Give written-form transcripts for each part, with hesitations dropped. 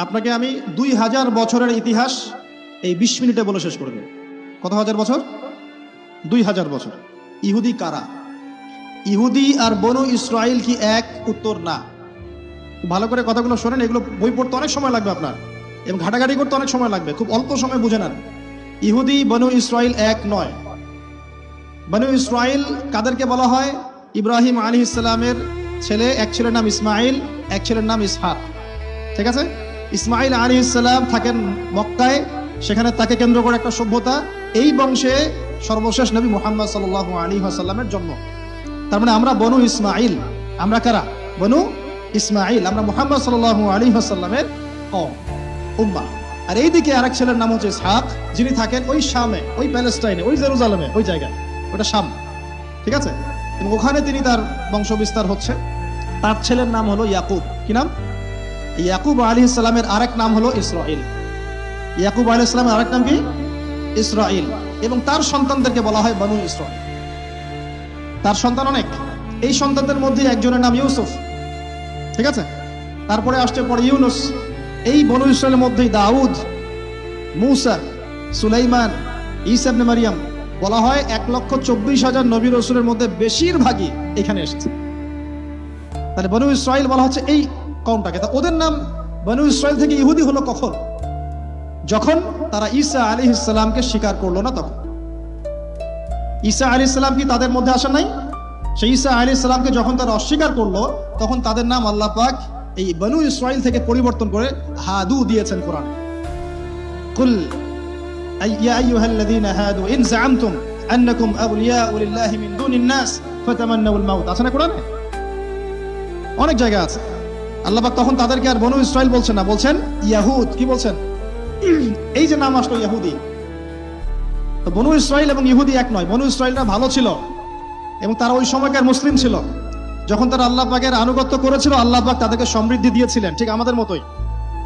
আপনাকে আমি 2000 বছরের ইতিহাস এই 20 মিনিটে বলে শেষ করে দেব। কত হাজার বছর? 2000 বছর। ইহুদি কারা? ইহুদি আর বনু ইসরাইল কি এক? উত্তর না। ভালো করে কথাগুলো শোনেন, এগুলো বই পড়তে অনেক সময় লাগবে আপনার, এবং ঘাটাঘাটি করতে অনেক সময় লাগবে, খুব অল্প সময় বুঝে নেন। ইহুদি বনু ইসরাইল এক নয়। বনু ইসরাইল কাদেরকে বলা হয়? ইব্রাহিম আলাইহিস সালামের ছেলে, এক ছেলের নাম ইসমাইল, এক ছেলের নাম ইসহাক। ঠিক আছে? ইসমাইল আলাইহিস সালাম থাকেন মক্কায়, সেখানে তাকে কেন্দ্র করে একটা সভ্যতা। এই বংশে সর্বশেষ নবী মুহাম্মদ সাল্লাল্লাহু আলাইহি ওয়াসাল্লামের জন্ম। তার মানে আমরা বনু ইসমাইল। আমরা কারা? বনু ইসমাইল। আমরা মুহাম্মদ সাল্লাল্লাহু আলাইহি ওয়াসাল্লামের কওম, উম্মাহ। আর এইদিকে আরেক ছেলের নাম হচ্ছে ইসহাক, যিনি থাকেন ওই শামে, ওই প্যালেস্টাইনে, ওই জেরুজালেমে, ওই জায়গায়, ওটা শাম। ঠিক আছে? এবং ওখানে তিনি তার বংশ বিস্তার হচ্ছে। তার ছেলের নাম হলো ইয়াকুব। কি নাম? ইয়াকুব আলাইহিস সালামের আরেক নাম হলো ইসরাইল। ইয়াকুব আলাইহিস সালামের আরেক নাম কি? ইসরাইল। এবং তার সন্তানদেরকে বলা হয় বনু ইসরাইল। তার সন্তান অনেক। এই সন্তানদের মধ্যে একজনের নাম ইউসুফ। ঠিক আছে? তারপরে আসছে পরে ইউনুস। এই বনু ইসরাইলের মধ্যেই দাউদ, মূসা, সুলাইমান, ঈসা ইবনে মারিয়াম। বলা হয় 1,24,000 নবী রাসূলের মধ্যে বেশিরভাগই এখানে এসেছে। তাহলে বনু ইসরাইল বলা হচ্ছে এই কওমটাকে। তা ওদের নাম বনু ইসরাইল থেকে ইহুদি হলো কখন? যখন তারা ঈসা আলাইহিস সালামকে স্বীকার করলো না তখন। ঈসা আলাইহিস সালাম কি তাদের মধ্যে আসেন নাই? সেই ঈসা আলাইহিস সালামকে যখন তারা অস্বীকার করলো, তখন তাদের নাম আল্লাহ পাক এই বনু ইসরাইল থেকে পরিবর্তন করে হাদু দিয়েছেন কোরআনে। কুল ইয়া আইয়ুহাল্লাযীনা হাদু ইন যাআমতুম আন্নাকুম আউলিয়াউ লিল্লাহি মিন দুনিন নাস ফাতামান্নাউল মাউত। আছে না কোরআনে? অনেক জায়গা আছে। আল্লাহ পাক তখন তাদেরকে আর বনু ইসরাইল বলছেন না, বলছেন ইয়াহুদ। কি বলছেন? এই যে নাম আসলো ইহুদি। তো বনু ইসরাইল এবং ইহুদি এক নয়। বনু ইসরাইলরা ভালো ছিল এবং তারা ওই সময়কার মুসলিম ছিল। যখন তারা আল্লাহ পাকের আনুগত্য করেছিল, আল্লাহ পাক তাদেরকে সমৃদ্ধি দিয়েছিলেন, ঠিক আমাদের মতোই।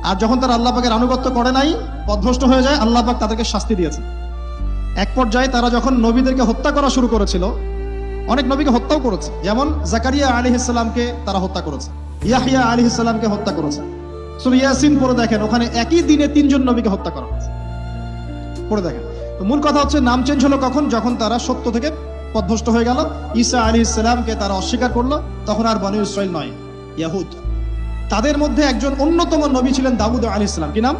আর যখন তারা আল্লাহ পাকের আনুগত্য করে নাই, পথভ্রষ্ট হয়ে যায়, আল্লাহ পাক তাদেরকে শাস্তি দিয়েছে। এক পর্যায়ে তারা যখন নবীদেরকে হত্যা করা শুরু করেছিল, অনেক নবীকে হত্যাও করেছে। যেমন জাকারিয়া আলাইহিস সালামকে তারা হত্যা করেছে, ইয়াহইয়া আলাইহিস সালামকে হত্যা করেছে। সূরা ইয়াসিন পড়ে দেখেন, ওখানে একই দিনে 3 জন নবীকে হত্যা করা হয়েছে। পড়ে দেখেন। তো মূল কথা হচ্ছে নাম চেঞ্জ হলো কখন? যখন তারা সত্য থেকে পথভ্রষ্ট হয়ে গেল, ঈসা আলাইহিস সালামকে তারা অস্বীকার করলো, তখন আর বনু ইসরাইল নয়, ইয়াহুদ। তাদের মধ্যে একজন অন্যতম নবী ছিলেন দাউদ আলাইহিস সালাম। কি নাম?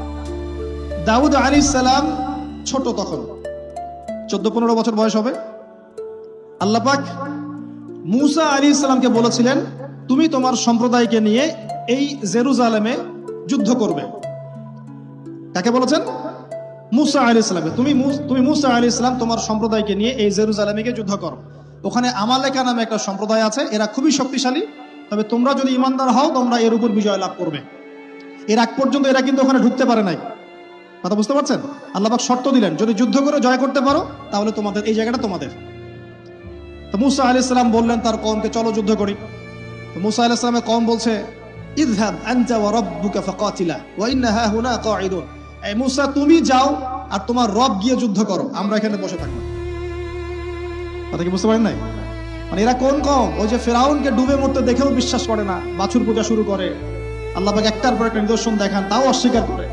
দাউদ আলাইহিস সালাম ছোট, তখন 14-15 বছর বয়স হবে। আল্লাহ পাক মূসা আলাইহিস সালামকে বলেছিলেন, তুমি তোমার সম্প্রদায়কে নিয়ে এই জেরুজালেমে যুদ্ধ করবে। কাকে বলেছেন? মূসা আলাইহিস সালামকে। তুমি মূসা আলাইহিস সালাম তোমার সম্প্রদায়কে নিয়ে এই জেরুজালেমে গিয়ে যুদ্ধ করো। ওখানে আমালেকা নামে একটা সম্প্রদায় আছে, এরা খুবই শক্তিশালী। তবে তোমরা যদি ঈমানদার হও, তোমরা এর উপর বিজয় লাভ করবে। এর আগ পর্যন্ত এরা কিন্তু ওখানে ঢুকতে পারে নাই। কথা বুঝতে পারছেন? আল্লাহ পাক শর্ত দিলেন, যদি যুদ্ধ করে জয় করতে পারো, তাহলে তোমাদের এই জায়গাটা তোমাদের। তো মূসা আলাইহিস সালাম বললেন তার কওমকে, চলো যুদ্ধ করি। তো মূসা আলাইহিস সালামের কওম বলছে, ইযহাব আনতা ওয়া রাব্বুকা ফাকাতিলা ওয়া ইন্না হাহুনা কাঈদুন। এই মূসা, তুমি যাও আর তোমার রব গিয়ে যুদ্ধ করো, আমরা এখানে বসে থাকবো। কথা কি বুঝতে পারেন নাই? মানে এরা কোন কওম? ওই যে ফিরাউনকে ডুবে মরতে দেখেও বিশ্বাস করে না, বাছুর পূজা শুরু করে। আল্লাহ পাক একটার পর একটা নিদর্শন দেখান, তাও অস্বীকার করে।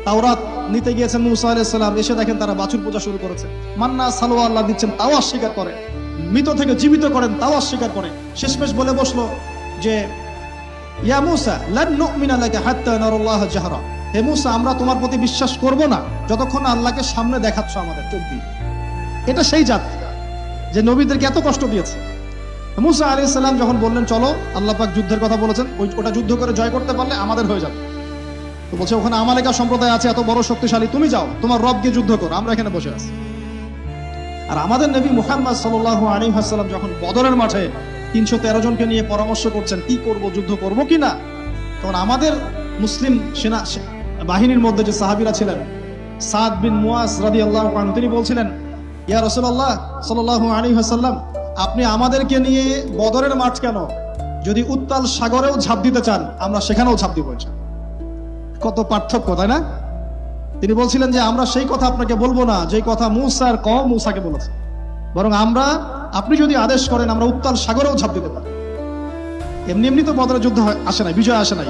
তাওরাত নিতে গিয়েছেন মূসা আলাইহিস সালাম, এসে দেখেন তারা বাছুর পূজা শুরু করেছে। মান্না সালোয়া আল্লাহ দিচ্ছেন, তাও অস্বীকার করে। মৃত থেকে জীবিত করেন, তাও অস্বীকার করে। শেষমেশ বলে বসলো যে ইয়া মূসা লান নুমিনা লাকা হাত্তা নারাল্লাহ জাহরা। হে মূসা, আমরা তোমার প্রতি বিশ্বাস করব না যতক্ষণ আল্লাহকে সামনে দেখাচ্ছ আমাদের চোখ দিয়ে। এটা সেই জাত যে নবীদেরকে এত কষ্ট দিয়েছে। মূসা আলাইহিস সালাম যখন বললেন চলো, আল্লাহ পাক যুদ্ধের কথা বলেছেন, ওটা যুদ্ধ করে জয় করতে পারলে আমাদের হয়ে যাবে। তো বলছে ওখানে আমালেকা সম্প্রদায় আছে এত বড় শক্তিশালী, তুমি যাও তোমার রব গিয়ে যুদ্ধ করো, আমরা এখানে বসে আছি। আর আমাদের নবী মুহাম্মদ সাল্লাল্লাহু আলাইহি ওয়াসাল্লাম যখন বদরের মাঠে 313 জনকে নিয়ে পরামর্শ করছেন কি করব, যুদ্ধ করব কিনা, তখন আমাদের মুসলিম সেনা বাহিনীর মধ্যে যে সাহাবীরা ছিলেন, সাদ বিন মুয়াজ রাদিয়াল্লাহু আনহু, তিনি বলছিলেন, ইয়া রাসূলুল্লাহ সাল্লাল্লাহু আলাইহি ওয়াসাল্লাম, আপনি আমাদেরকে নিয়ে বদরের মাঠ কেন? যদি উত্তাল সাগরেও ঝাঁপ দিতে চান, আমরা সেখানেও ঝাঁপ দিব। কত পার্থক্য, তাই না? তিনি বলছিলেন যে আমরা সেই কথা আপনাকে বলবো না যে কথা মূসার কওম মূসাকে বলেছে, বরং আপনি যদি আদেশ করেন আমরা উত্তাল সাগরেও ঝাঁপ দিতে পারি। এমনি এমনি তো বদরের যুদ্ধ আসে নাই, বিজয় আসে নাই,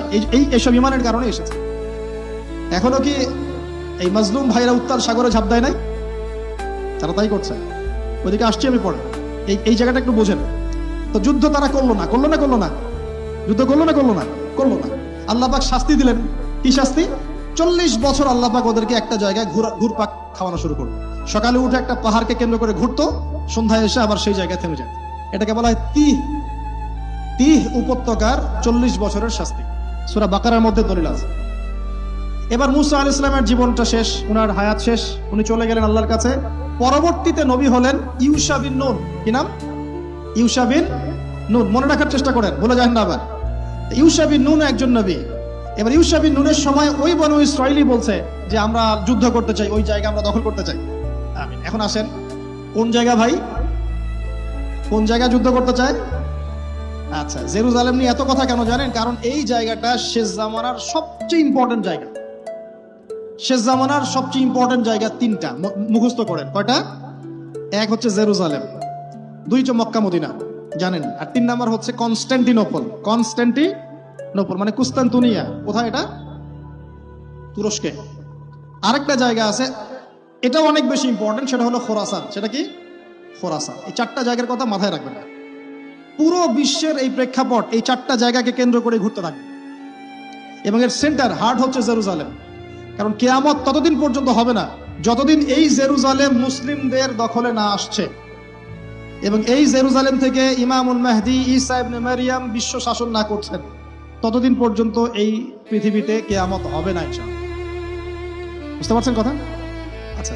এইসব ইমানের কারণে এসেছে। এখনো কি এই মাজলুম ভাইরা উত্তাল সাগরে ঝাঁপ দেয় নাই? তারা তাই করছে। ওদিকে আসছি আমি পরে, এই জায়গাটা একটু বোঝেন। তো যুদ্ধ তারা করলো না, যুদ্ধ করলো না। আল্লাহ পাক শাস্তি দিলেন। কি শাস্তি? 40 বছর আল্লাহ পাক ওদেরকে একটা জায়গায় ঘুরপাক খাওয়ানো শুরু করলো। সকালে উঠে একটা পাহাড়কে কেন্দ্র করে ঘুরতো, সন্ধ্যায় এসে আবার সেই জায়গায় থেমে যায়। এটাকে বলা হয় তিহ উপত্যকার 40 বছরের শাস্তি। সূরা বাকারার মধ্যে দলিল আছে। এবার মুসা আলাইহিস সালামের জীবনটা শেষ, উনার হায়াত শেষ, উনি চলে গেলেন আল্লাহর কাছে। পরবর্তীতে নবী হলেন ইউশা বিন নুন। কি নাম? ইউশা বিন নুন। মনে রাখার চেষ্টা করেন, ভুলে যান না আবার। ইউশা বিন নুন একজন নবী। এবার ইউশা বিন নুনের সময় ওই বনু ইসরাইলি বলছে যে আমরা যুদ্ধ করতে চাই, ওই জায়গা আমরা দখল করতে চাই। আমিন। এখন আসেন, কোন জায়গা ভাই? কোন জায়গা যুদ্ধ করতে চায়? আচ্ছা, জেরুজালেম নিয়ে এত কথা কেন জানেন? কারণ এই জায়গাটা শেষ জামানার সবচেয়ে ইম্পর্টেন্ট জায়গা। শেষ জামানার সবচেয়ে ইম্পর্টেন্ট জায়গা 3টা, মুখস্থ করেন। কয়টা? এক হচ্ছে জেরুজালেম, 2 হচ্ছে মক্কা মদিনা, জানেন, আর 3 নাম্বার হচ্ছে কনস্ট্যান্টিনোপল। মানে কুস্তান্তুনিয়া। কোথায় এটা? তুরস্কে। আরেকটা জায়গা আছে, এটাও অনেক বেশি ইম্পর্টেন্ট, সেটা হলো খোরাসান। সেটা কি? খোরাসান। এই 4টা জায়গার কথা মাথায় রাখবেন। পুরো বিশ্বের এই প্রেক্ষাপট এই 4টা জায়গাকে কেন্দ্র করে ঘুরতে থাকবে, এবং এর সেন্টার হার্ট হচ্ছে জেরুজালেম। কারণ কিয়ামত ততদিন পর্যন্ত হবে না যতদিন এই জেরুজালেম মুসলিমদের দখলে না আসছে, এবং এই জেরুজালেম থেকে ইমামুল মাহদি ঈসা ইবনে মারইয়াম বিশ্ব শাসন না করছেন, ততদিন পর্যন্ত এই পৃথিবীতে কিয়ামত হবে না ইনশাআল্লাহ। বুঝতে পারছেন কথা? আচ্ছা,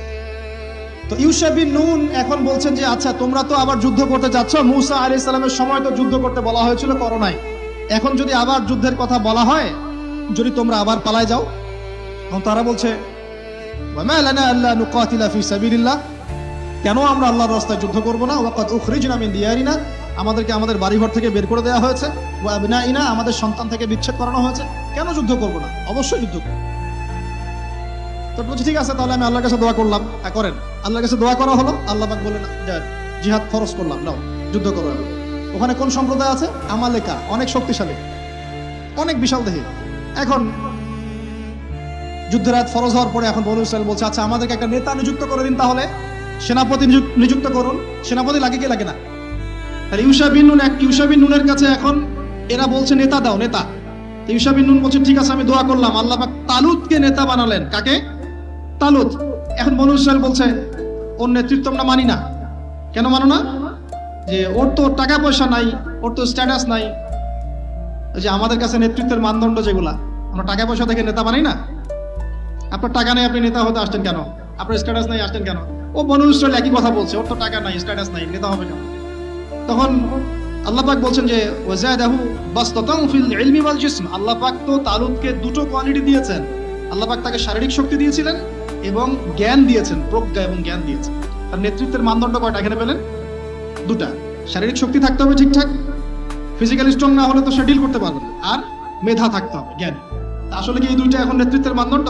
তো ইউশা বিন নুন এখন বলছেন যে আচ্ছা, তোমরা তো আবার যুদ্ধ করতে যাচ্ছ, মুসা আলাইহিস সালামের সময় তো যুদ্ধ করতে বলা হয়েছিল, করো নাই। এখন যদি আবার যুদ্ধের কথা বলা হয়, যদি তোমরা আবার পালায় যাও। তখন তারা বলছে ওয়ামা লানা আল্লা নুকাতিলা ফি সাবিলিল্লাহ, কেন আমরা আল্লাহর রাস্তায় যুদ্ধ করব না? ওয়াকাদ উখরিজনা মিন দিয়ারিনা, আমাদেরকে আমাদের বাড়িঘর থেকে বের করে দেওয়া হয়েছে। ওয়া আবনাইনা, আমাদের সন্তান থেকে বিচ্ছেদ করানো হয়েছে, কেন যুদ্ধ করব না? অবশ্যই যুদ্ধ করব। তো বলছি ঠিক আছে, তাহলে আমি আল্লাহর কাছে দোয়া করলাম। করেন। আল্লাহর কাছে দোয়া করা হলো, আল্লাহ পাক বললেন জিহাদ ফরজ করলাম, নাও যুদ্ধ করো। ওখানে কোন সম্প্রদায় আছে? আমালেকা, অনেক শক্তিশালী, অনেক বিশাল দেহী। এখন যুদ্ধের রাত ফরজ হওয়ার পরে এখন বনু ইসরাইল বলছে আচ্ছা, আমাদেরকে একটা নেতা নিযুক্ত করে দিন, তাহলে সেনাপতি নিযুক্ত করুন। সেনাপতি লাগে কি লাগে না? তাহলে ইউশা বিন নুনের কাছে এখন এরা বলছে নেতা দাও, নেতা। ইউশা বিন নুন বলছে ঠিক আছে, আমি দোয়া করলাম। আল্লাহ পাক তালুতকে নেতা বানালেন। কাকে? তালুত। এখন বনু ইসরাইল বলছে ওর নেতৃত্ব আমরা মানি না। কেন মানো না? যে ওর তো টাকা পয়সা নাই, ওর তো স্ট্যাটাস নাই। যে আমাদের কাছে নেতৃত্বের মানদণ্ড যেগুলা, আমরা টাকা পয়সা থেকে নেতা বানাই না। আপনার টাকা নেই, আপনি নেতা হতে আসছেন কেন? আপনার স্ট্যাটাস নাই, আসছেন কেন? ও বনু ইসরাইল একই কথা বলছে, ওর তো টাকা নাই, স্ট্যাটাস নাই, নেতা হবে কেন? তখন আল্লাহ পাক বলছেন যে ওয়াজাদাহু বাসতাতান ফিল ইলমি ওয়াল জিসম, আল্লাহ পাক তো তালুতকে 2টো কোয়ালিটি দিয়েছেন। আল্লাহ পাক তাকে শারীরিক শক্তি দিয়েছিলেন এবং জ্ঞান দিয়েছেন, প্রজ্ঞা এবং জ্ঞান দিয়েছেন। তার নেতৃত্বের মানদণ্ড কয়টা এখানে পেলেন? 2টা। শারীরিক শক্তি থাকতে হবে ঠিকঠাক, ফিজিক্যালি স্ট্রং না হলে তো সে ডিল করতে পারবে না, আর মেধা থাকতে হবে, জ্ঞান। আসলে কি এই 2টা এখন নেতৃত্বের মানদণ্ড?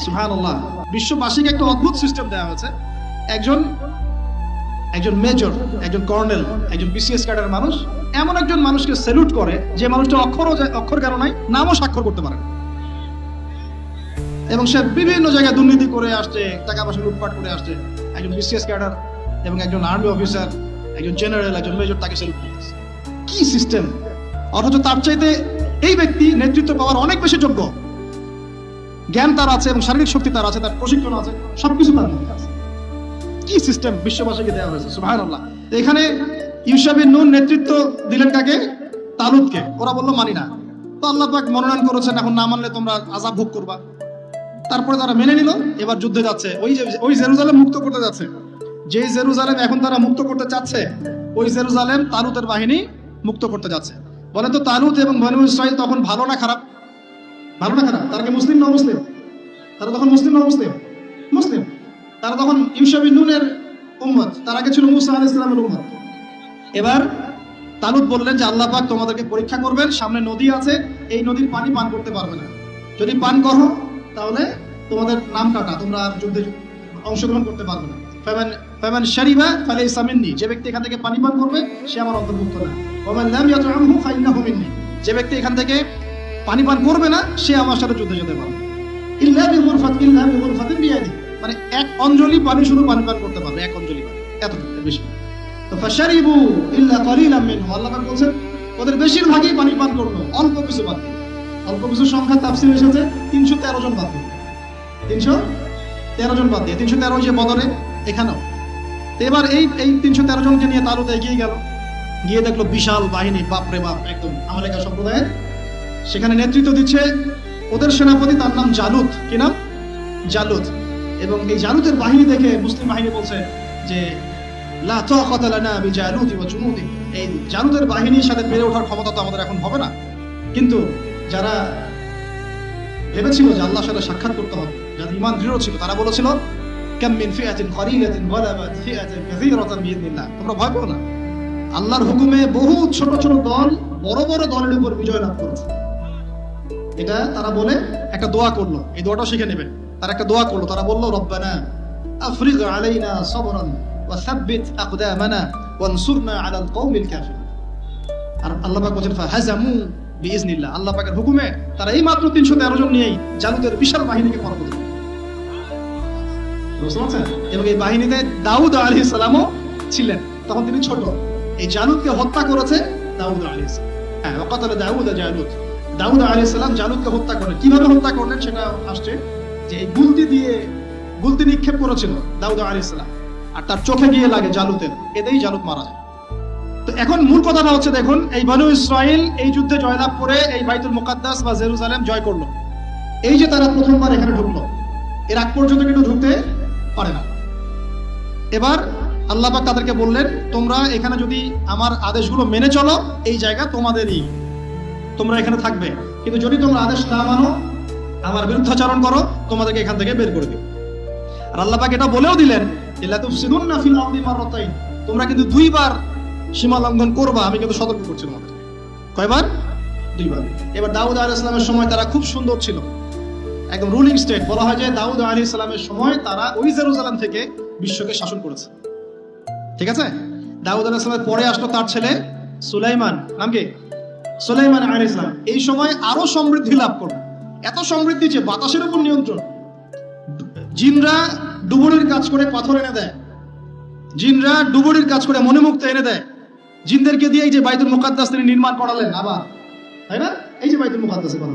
সুবহানাল্লাহ। বিশ্ববাসীকে একটা অদ্ভুত সিস্টেম দেওয়া হয়েছে। একজন মেজর, একজন কর্নেল, একজন বিসিএস ক্যাডার মানুষ এমন একজন মানুষকে স্যালুট করে যে মানুষটা অক্ষর জ্ঞান নাই, নামও স্বাক্ষর করতে পারে না, এবং সে বিভিন্ন জায়গায় দুর্নীতি করে আসছে, টাকা পয়সা লুটপাট করে আসছে। একজন বিসিএস ক্যাডার এবং একজন আর্মি অফিসার, একজন জেনারেল, একজন মেজর তাকে স্যালুট করতেছে। কি সিস্টেম! অথচ তার চাইতে এই ব্যক্তি নেতৃত্ব পাওয়ার অনেক বেশি যোগ্য। জ্ঞান তার আছে এবং শারীরিক শক্তি তার আছে, তার প্রশিক্ষণ আছে, সবকিছু তার মধ্যে আছে। কি সিস্টেম বিশ্ববাসীকে দেওয়া হয়েছে! সুবহানাল্লাহ। এখানে ইউশা বিন নুন নেতৃত্ব দিলেন কাকে? তালুতকে। ওরা বললো মানি না। তো আল্লাহ পাক মনোনয়ন করেছেন, এখন না মানলে তোমরা আযাব ভোগ করবা। তারপরে তারা মেনে নিল, এবার যুদ্ধে যাচ্ছে। ওই জেরুজালেম মুক্ত করতে যাচ্ছে। যে জেরুজালেম এখন তারা মুক্ত করতে চাচ্ছে, ওই জেরুজালেম তালুতের বাহিনী মুক্ত করতে যাচ্ছে। বলে তো তালুত এবং বনু ইসরাইল তখন ভালো না খারাপ? ভালো না খারাপ? তারা কি মুসলিম না মুসলিম? তারা তখন মুসলিম না মুসলিম? মুসলিম। তারা তখন ইউশা বিন নুনের উম্মত, তার আগে ছিল মুসা আলাইহিস সালামের উম্মত। এবার তালুত বললেন যে আল্লাহ পাক তোমাদেরকে পরীক্ষা করবেন, সামনে নদী আছে, এই নদীর পানি পান করতে পারবে না। যদি পান করো তাহলে তোমাদের নাম কাটা, তোমরা আর যুদ্ধে অংশগ্রহণ করতে পারবে না। ফামান শারিবা ফালাইসা মিন্নি, যে ব্যক্তি এখান থেকে পানি পান করবে সে আমার অন্তর্ভুক্ত না। ওয়া মান লাম ইয়াতআমহু ফাইন্নাহু মিন্নি, যে ব্যক্তি এখান থেকে পানি পান করবে না সে আমার সাথে যুদ্ধে যেতে পারবে। ইল্লা বিগুরফাতিন বিয়াদি, মানে এক অঞ্জলি পানি শুধু পানি পান করতে পারবে, এক অঞ্জলি পানি, এতটুকু বেশি। তো ফাশারিবু ইল্লা কালিলাম মিনহু, আল্লাহ পাক বলেন ওদের বেশিরভাগই পানি পান করলো, অল্প কিছু বাদ দিয়ে। অল্প কিছু সংখ্যা তাফসীরে এসেছে 313 জন বাদ দিয়ে, 313 জন বাদ দিয়ে, 313 যে বদরে এখানেও। তো এবার এই 313 জনকে নিয়ে তালুত এগিয়ে গেল, গিয়ে দেখলো বিশাল বাহিনী, বাপরে বাপ, একদম আমালেকা সম্প্রদায়ের। সেখানে নেতৃত্ব দিচ্ছে ওদের সেনাপতি, তার নাম জালুত। কি নাম? জালুত। এবং এই জালুতের বাহিনী দেখে মুসলিম বাহিনী বলছে যে লা তাকাতা লানা বিজালুতি ওয়া জুনুদি, এই জালুতের বাহিনীর সাথে পেরে ওঠার ক্ষমতা তো আমাদের এখন হবে না। কিন্তু যারা ভেবেছিল যে আল্লাহর সাথে সাক্ষাৎ করতে হবে, যাদের ঈমান দৃঢ় ছিল, তারা বলেছিল কাম মিন ফিআতিন কলিলাতিন গালাবাত ফিআতান কাসীরাতান বিইذنিল্লাহ, তোমরা ভয় পেও না, আল্লাহর হুকুমে বহু ছোট ছোট দল বড় বড় দলের উপর বিজয় লাভ করেছে। এটা তারা বলে একটা দোয়া করলো, এই দোয়াটাও শিখে নেবেন। তারা একটা দোয়া করলো, তারা বলল রব্বানা আফরিগ আলাইনা সাবরান ওয়া সাব্বিত আকদামানা ওয়ানসুরনা আলাল কওমিল কাফিরিন। আর আল্লাহ পাক বলেন ফাহাজামু বিইذনিল্লাহ, আল্লাহ পাকের হুকুমে তারা এই মাত্র 313 জন নিয়েই জালুতের বিশাল বাহিনীকে পরাজিত করে। বুঝতে পারছেন? এবং এই বাহিনীতে দাউদ আলাইহিস সালামও ছিলেন, তখন তিনি ছোট। এই জালুতকে হত্যা করেছে দাউদ আলাইহিস সালাম। হ্যাঁ, ওয়াকাতালা দাউদ জালুত, দাউদ আলাইহিস সালাম জালুতকে হত্যা করলেন। কিভাবে হত্যা করলেন সেটা আসছে, যে এই গুলতি নিক্ষেপ করেছিল দাউদ আলাইহিস সালাম, আর তার চোখে গিয়ে লাগে জালুতের, এতেই জালুত মারা যায়। তো এখন মূল কথাটা হচ্ছে, দেখুন এই বনু ইসরাইল এই যুদ্ধে জয়লাভ করে এই বাইতুল মুকাদ্দাস বা জেরুজালেম জয় করলো। এই যে তারা প্রথমবার এখানে ঢুকলো, এর আগ পর্যন্ত কিন্তু ঢুকতে পারে না। এবার আল্লাহ পাক তাদেরকে বললেন, তোমরা এখানে যদি আমার আদেশগুলো মেনে চলো, এই জায়গা তোমাদেরই, তোমরা এখানে থাকবে। কিন্তু যদি তোমরা আদেশ না মানো, আমার বিরুদ্ধাচরণ করো, তোমাদেরকে এখান থেকে বের করে দেব। আর আল্লাহ পাক এটা বলেও দিলেন, লা তুফসিদুন্না ফিল আরদি মাররাতাইন, তোমরা কিন্তু দুইবার সীমা লঙ্ঘন করবা, আমি কিন্তু সতর্ক করছি তোমাদের। কয়বার? দুইবার। এবার দাউদ আলাইহিস সালামের সময় তারা খুব সুন্দর ছিল, একদম রুলিং স্টেট। বলা হয় যে দাউদ আলাইহিস সালামের সময় তারা ওই জেরুজালেম থেকে বিশ্বকে শাসন করেছে। ঠিক আছে? দাউদ আলাইহিস সালামের পরে আসলো তার ছেলে সুলাইমান, নাম কি? সুলাইমান আলাইহিস সালাম। এই সময় আরো সমৃদ্ধি লাভ করলো, এত সমৃদ্ধি যে বাতাসের উপর নিয়ন্ত্রণ। জিনরা ডুবুরির কাজ করে পাথর এনে দেয়, জিনরা ডুবুরির কাজ করে মণিমুক্তা এনে দেয়। জিনদেরকে দিয়ে এই যে বাইতুল মুকাদ্দাস তিনি নির্মাণ করালেন আবার, তাই না? এই যে বাইতুল মুকাদ্দাসের কথা